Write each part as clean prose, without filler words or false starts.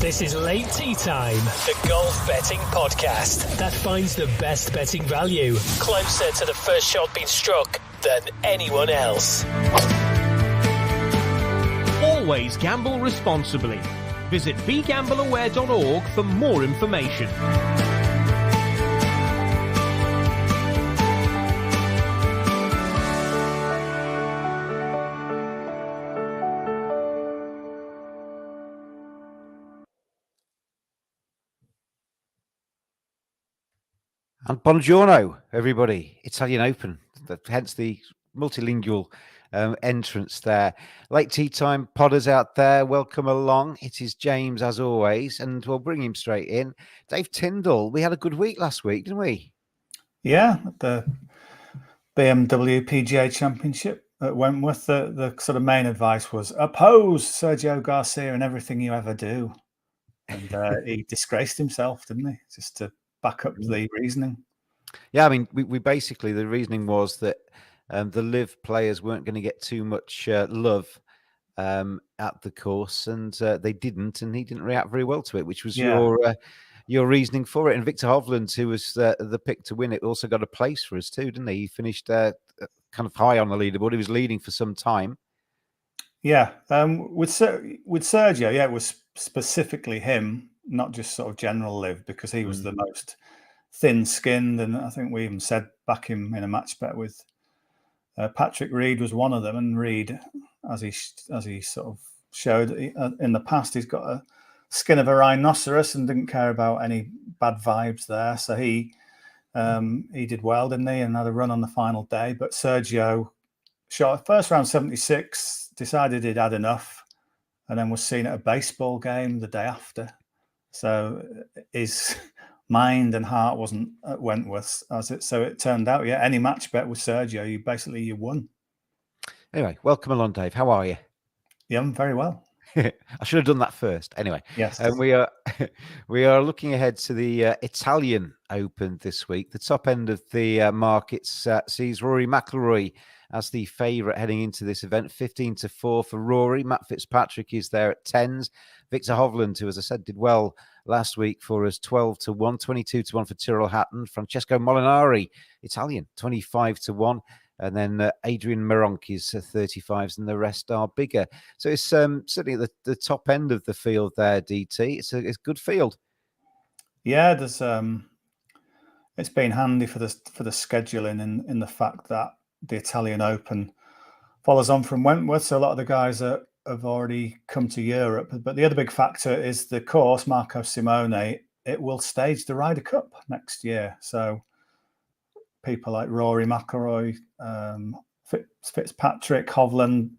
This is Late Tea Time, the golf betting podcast that finds the best betting value closer to the first shot being struck than anyone else. Always gamble responsibly. Visit begambleaware.org for more information. And buongiorno, everybody. Italian Open, hence the multilingual entrance there. Late tea time, podders out there, welcome along. It is James, as always, and we'll bring him straight in. Dave Tindall, we had a good week last week, didn't we? Yeah, the BMW PGA Championship at Wentworth. The sort of main advice was oppose Sergio Garcia in everything you ever do. And he disgraced himself, didn't he? Just to back up the reasoning. Yeah, I mean, we basically, the reasoning was that the live players weren't going to get too much love at the course, and they didn't, and he didn't react very well to it, which was your reasoning for it. And Victor Hovland, who was the pick to win it, also got a place for us too, didn't he? He finished kind of high on the leaderboard. He was leading for some time. Yeah, with Sergio, it was specifically him, not just sort of general live, because he was the most thin-skinned, and I think we even said back in a match bet with Patrick Reed was one of them, and Reed, as he sort of showed in the past, he's got a skin of a rhinoceros and didn't care about any bad vibes there. So he did well, didn't he, and had a run on the final day. But Sergio shot first round 76, decided he'd had enough, and then was seen at a baseball game the day after. So his mind and heart wasn't at Wentworth, so it turned out. Yeah, any match bet with Sergio, you won. Anyway, welcome along, Dave. How are you? Yeah, I'm very well. I should have done that first. Anyway, yes, we are looking ahead to the Italian Open this week. The top end of the markets sees Rory McIlroy as the favourite heading into this event, 15-4 for Rory. Matt Fitzpatrick is there at 10s. Victor Hovland, who, as I said, did well last week for us, 12-1, 22-1 for Tyrrell Hatton. Francesco Molinari, Italian, 25-1. And then Adrian Meronk is 35s, and the rest are bigger. So it's certainly at the top end of the field there, DT. It's a good field. Yeah, there's it's been handy for the scheduling in the fact that the Italian Open follows on from Wentworth. So a lot of the guys have already come to Europe. But the other big factor is the course, Marco Simone. It will stage the Ryder Cup next year. So people like Rory McIlroy, Fitzpatrick, Hovland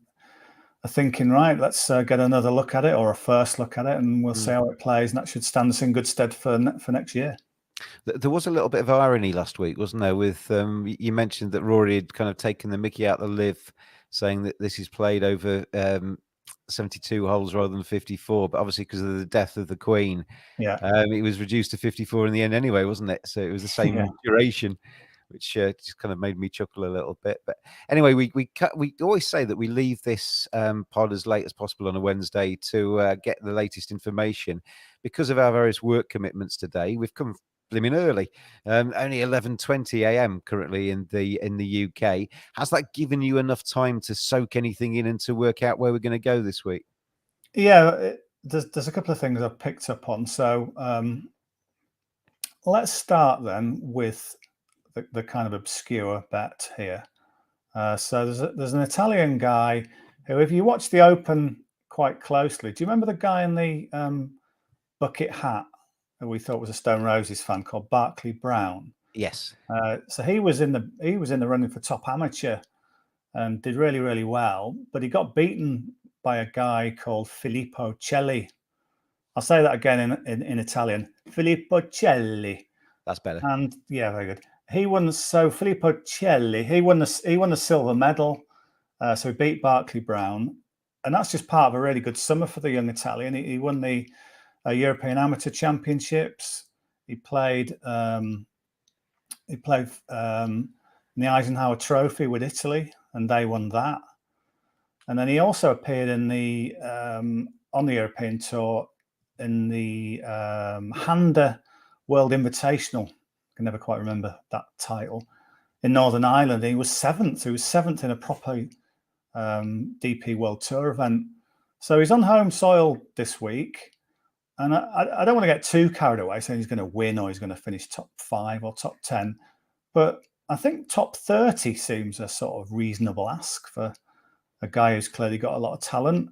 are thinking, right, let's get another look at it, or a first look at it, and we'll see how it plays. And that should stand us in good stead for next year. There was a little bit of irony last week, wasn't there? With you mentioned that Rory had kind of taken the mickey out of the live, saying that this is played over 72 holes rather than 54. But obviously, because of the death of the Queen, it was reduced to 54 in the end anyway, wasn't it? So it was the same duration, which just kind of made me chuckle a little bit. But anyway, we always say that we leave this pod as late as possible on a Wednesday to get the latest information. Because of our various work commitments today, we've come blimmin' early. Only 11:20 a.m. currently in the UK. Has that given you enough time to soak anything in and to work out where we're going to go this week? Yeah, there's a couple of things I've picked up on. So let's start then with the kind of obscure bet here. So there's an Italian guy who, if you watch the Open quite closely, do you remember the guy in the bucket hat who we thought was a Stone Roses fan, called Barclay Brown? Yes. So he was in the running for top amateur and did really, really well, but he got beaten by a guy called Filippo Celli. I'll say that again in Italian. Filippo Celli. That's better. And yeah, very good. He won. So Filippo Celli, he won the silver medal. So he beat Barclay Brown, and that's just part of a really good summer for the young Italian. He won the European Amateur Championships. He played in the Eisenhower Trophy with Italy, and they won that. And then he also appeared in the on the European Tour Handa World Invitational. I can never quite remember that title, in Northern Ireland. He was seventh. He was seventh in a proper DP World Tour event. So he's on home soil this week. And I don't want to get too carried away saying he's going to win or he's going to finish top 5 or top 10. But I think top 30 seems a sort of reasonable ask for a guy who's clearly got a lot of talent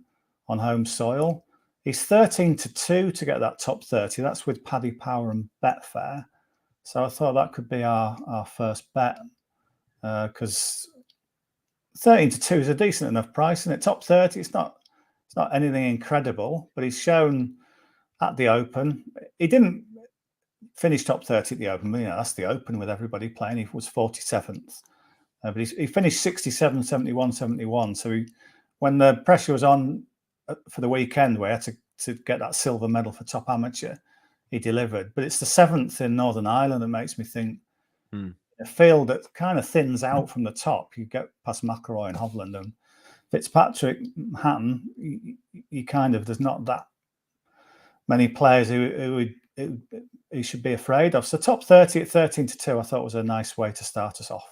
on home soil. He's 13-2 to get that top 30. That's with Paddy Power and Betfair. So I thought that could be our first bet, because 13-2 is a decent enough price, and at top 30, it's not anything incredible, but he's shown at the Open. He didn't finish top 30 at the Open. That's the Open with everybody playing. He was 47th, but he finished 67, 71, 71. So when the pressure was on for the weekend, where he had to get that silver medal for top amateur, he delivered. But it's the 7th in Northern Ireland that makes me think a field that kind of thins out from the top. You get past McIlroy and Hovland and Fitzpatrick, Hatton. You kind of, there's not that many players who should be afraid of. So top 30 at 13-2, I thought was a nice way to start us off.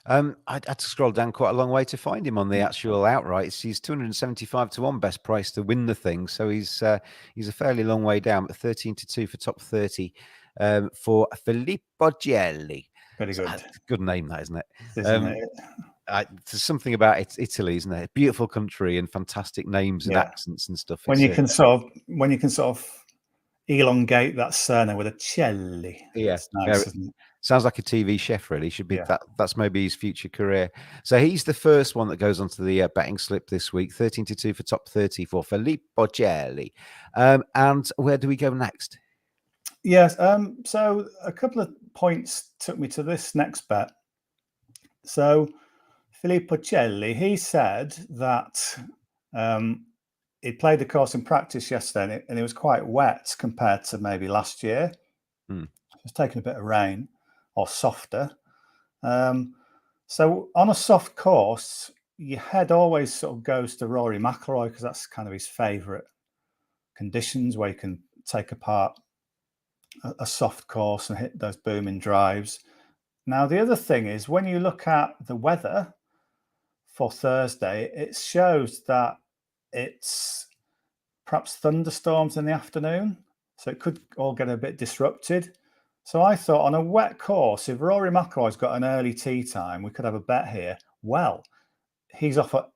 I had to scroll down quite a long way to find him on the actual outrights. He's 275-1 best price to win the thing, so he's a fairly long way down. But 13-2 for top 30 for Filippo Gelli. Very good. Good name, that, isn't it? Isn't it? There's something about it, Italy, isn't it? Beautiful country and fantastic names and accents and stuff. When you can sort of elongate that surname with a Celli. Yeah, nice, isn't it? Sounds like a TV chef, really. Should be that's maybe his future career. So he's the first one that goes onto the betting slip this week. 13-2 for top 30 for Filippo Gelli. And where do we go next? Yes. So a couple of points took me to this next bet. So Filippo Gelli, he said that he played the course in practice yesterday, and it was quite wet compared to maybe last year. It was taking a bit of rain, or softer. So on a soft course, your head always sort of goes to Rory McIlroy, because that's kind of his favourite conditions, where you can take apart a soft course and hit those booming drives. Now, the other thing is, when you look at the weather for Thursday, it shows that it's perhaps thunderstorms in the afternoon, so it could all get a bit disrupted. So I thought, on a wet course, if Rory McIlroy's got an early tee time, we could have a bet here. Well, he's off at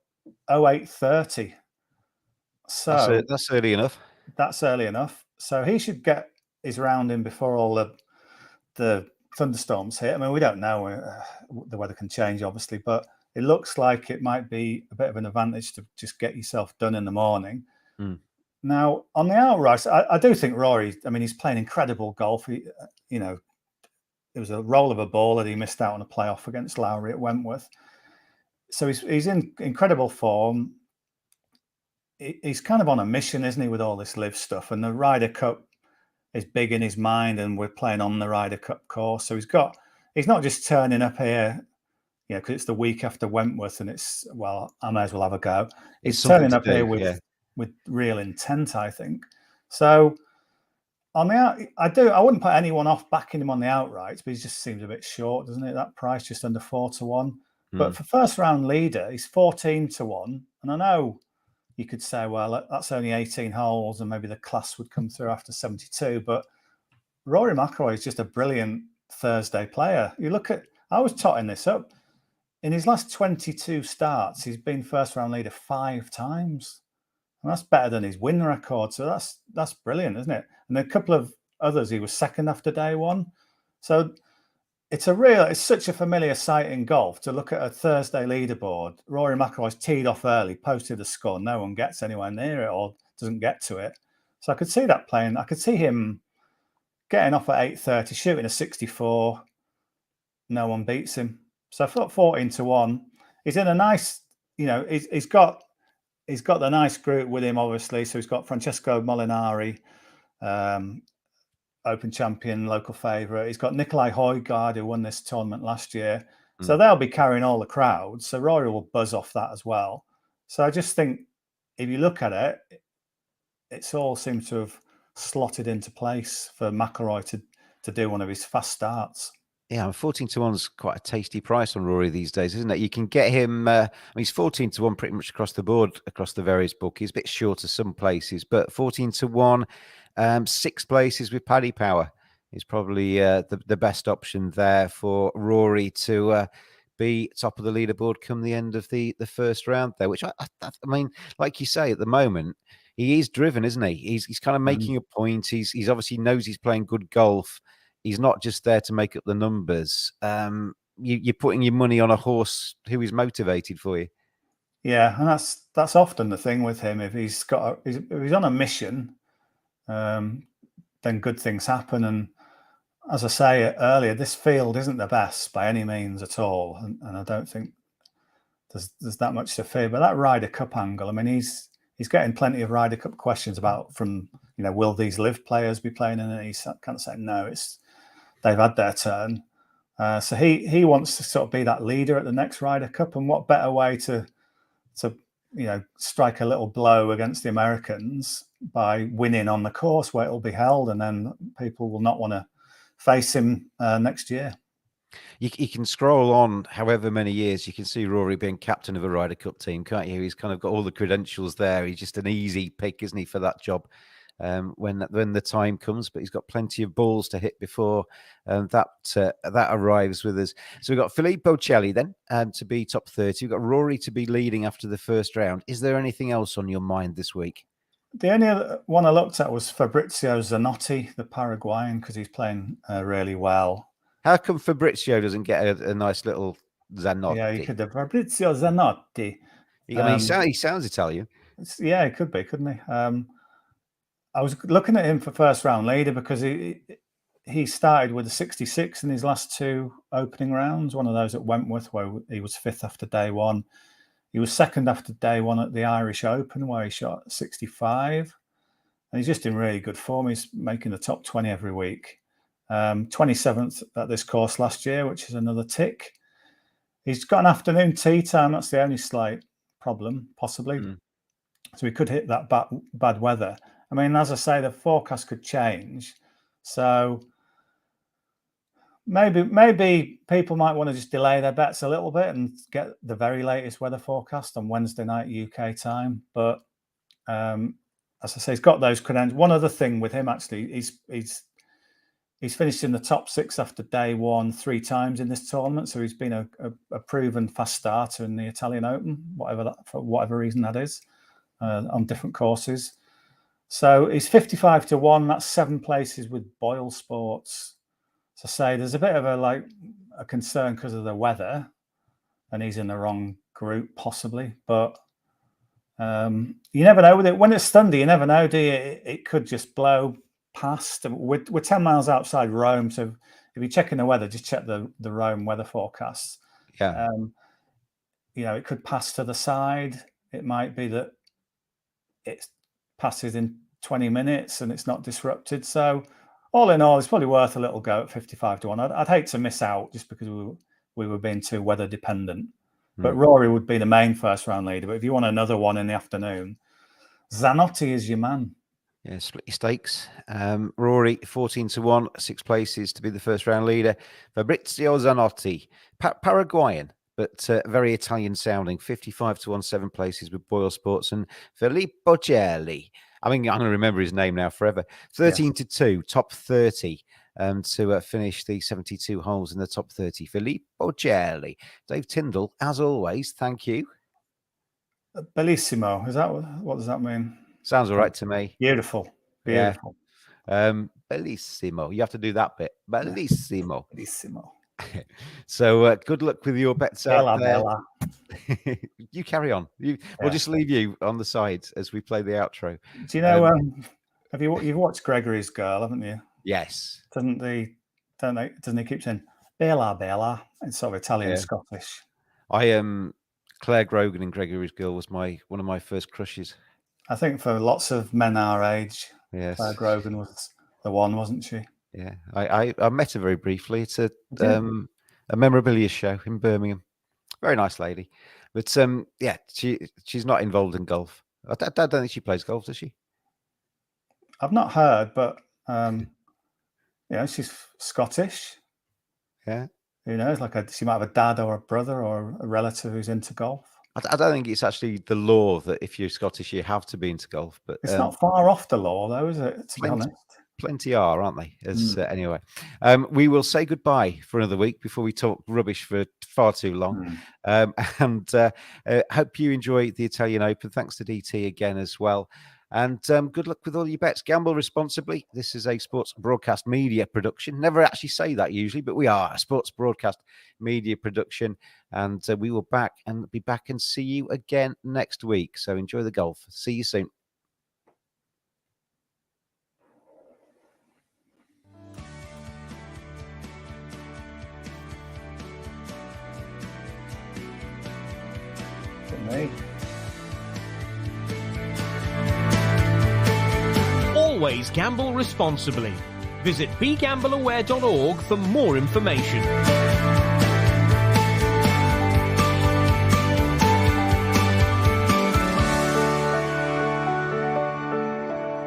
08:30. So that's early enough. That's early enough. So he should get his round in before all the thunderstorms hit. I mean, we don't know. The weather can change, obviously, but it looks like it might be a bit of an advantage to just get yourself done in the morning. Now, on the outright, I do think Rory, I mean, he's playing incredible golf. It was a roll of a ball that he missed out on a playoff against Lowry at Wentworth. So he's in incredible form. He's kind of on a mission, isn't he, with all this live stuff? And the Ryder Cup is big in his mind, and we're playing on the Ryder Cup course. So he's not just turning up here, because it's the week after Wentworth, and I may as well have a go. He's turning up here with real intent, I think. So on the I wouldn't put anyone off backing him on the outright, but he just seems a bit short, doesn't it? That price, just under 4-1. But for first round leader, he's 14-1. And I know you could say, well, that's only 18 holes, and maybe the class would come through after 72. But Rory McIlroy is just a brilliant Thursday player. You look at, I was totting this up. In his last 22 starts, he's been first round leader 5 times. And that's better than his win record. So that's brilliant, isn't it? And a couple of others, he was second after day one. So it's such a familiar sight in golf to look at a Thursday leaderboard. Rory McIlroy's teed off early, posted a score. No one gets anywhere near it or doesn't get to it. So I could see that playing. I could see him getting off at 8:30, shooting a 64. No one beats him. So I thought 14-1. He's in a nice, he's got the nice group with him, obviously. So he's got Francesco Molinari, Open champion, local favourite. He's got Nikolai Højgaard, who won this tournament last year. So they'll be carrying all the crowds. So Rory will buzz off that as well. So I just think, if you look at it, it's all seems to have slotted into place for McIlroy to do one of his fast starts. Yeah, 14-1 is quite a tasty price on Rory these days, isn't it? You can get him. I mean, he's 14-1 pretty much across the board, across the various bookies. A bit shorter some places, but 14-1, 6 places with Paddy Power is probably the best option there for Rory to be top of the leaderboard come the end of the first round there. Which I mean, like you say, at the moment he is driven, isn't he? He's kind of making a point. He's obviously knows he's playing good golf. He's not just there to make up the numbers. You're putting your money on a horse who is motivated for you. Yeah, and that's often the thing with him. If he's on a mission, then good things happen. And as I say earlier, this field isn't the best by any means at all, and I don't think there's that much to fear. But that Ryder Cup angle, I mean, he's getting plenty of Ryder Cup questions about from will these live players be playing in it? He's kind of saying no, they've had their turn. So he wants to sort of be that leader at the next Ryder Cup, and what better way to strike a little blow against the Americans by winning on the course where it'll be held, and then people will not want to face him next year. You can scroll on however many years, you can see Rory being captain of a Ryder Cup team, can't you? He's kind of got all the credentials there. He's just an easy pick, isn't he, for that job when the time comes? But he's got plenty of balls to hit before that arrives with us. So we've got Filippo Celli then to be top 30. We've got Rory to be leading after the first round. Is there anything else on your mind this week? The only other one I looked at was Fabrizio Zanotti, the Paraguayan, because he's playing really well. How come Fabrizio doesn't get a nice little Zanotti? Yeah, he could have Fabrizio Zanotti. I mean, he sounds Italian. Yeah, it could be, couldn't he? I was looking at him for first round leader because he started with a 66 in his last 2 opening rounds. One of those at Wentworth where he was 5th after day 1. He was 2nd after day 1 at the Irish Open where he shot 65. And he's just in really good form. He's making the top 20 every week. 27th at this course last year, which is another tick. He's got an afternoon tee time. That's the only slight problem, possibly. So he could hit that bad weather. I mean, as I say, the forecast could change. So maybe people might want to just delay their bets a little bit and get the very latest weather forecast on Wednesday night UK time. But as I say, he's got those credentials. One other thing with him, actually, he's finished in the top 6 after day 1 3 times in this tournament. So he's been a proven fast starter in the Italian Open, for whatever reason that is, on different courses. So he's 55-1. That's 7 places with Boyle Sports. So say there's a bit of a concern because of the weather, and he's in the wrong group possibly. But you never know with it. When it's thundery, you never know, do you? It could just blow past. We're 10 miles outside Rome, so if you're checking the weather, just check the Rome weather forecasts. Yeah. It could pass to the side. It might be that it passes in 20 minutes and it's not disrupted. So all in all, it's probably worth a little go at 55-1. I'd hate to miss out just because we were being too weather dependent. But Rory would be the main first round leader. But if you want another one in the afternoon, Zanotti is your man. Yeah, split your stakes. Rory 14-1, 6 places to be the first round leader. Fabrizio Zanotti, Paraguayan, but very Italian sounding, 55-1, 7 places with Boyle Sports. And Filippo Celli, I mean, I'm going to remember his name now forever. 13-2, top 30 to finish the 72 holes in the top 30. Filippo Celli. Dave Tindall, as always, thank you. Bellissimo. What does that mean? Sounds all right to me. Beautiful. Yeah. Bellissimo. You have to do that bit. Bellissimo. Yeah. Bellissimo. So good luck with your bets out there. Bella. You carry on. We'll just leave you on the sides as we play the outro. Do you know? You've watched Gregory's Girl, haven't you? Yes. Doesn't he keep saying Bella? It's sort of Italian Scottish. Claire Grogan in Gregory's Girl was one of my first crushes. I think for lots of men our age, yes, Claire Grogan was the one, wasn't she? Yeah, I met her very briefly. It's a memorabilia show in Birmingham. Very nice lady, but she's not involved in golf. I don't think she plays golf, does she? I've not heard, but she's Scottish. Yeah. Who knows? She might have a dad or a brother or a relative who's into golf. I don't think it's actually the law that if you're Scottish, you have to be into golf. But it's not far off the law, though, is it? To be honest. Plenty are, aren't they? Anyway, we will say goodbye for another week before we talk rubbish for far too long. And hope you enjoy the Italian Open. Thanks to DT again as well. And good luck with all your bets. Gamble responsibly. This is a sports broadcast media production. Never actually say that usually, but we are a sports broadcast media production. And we will be back and see you again next week. So enjoy the golf. See you soon. Always gamble responsibly. Visit begambleaware.org for more information.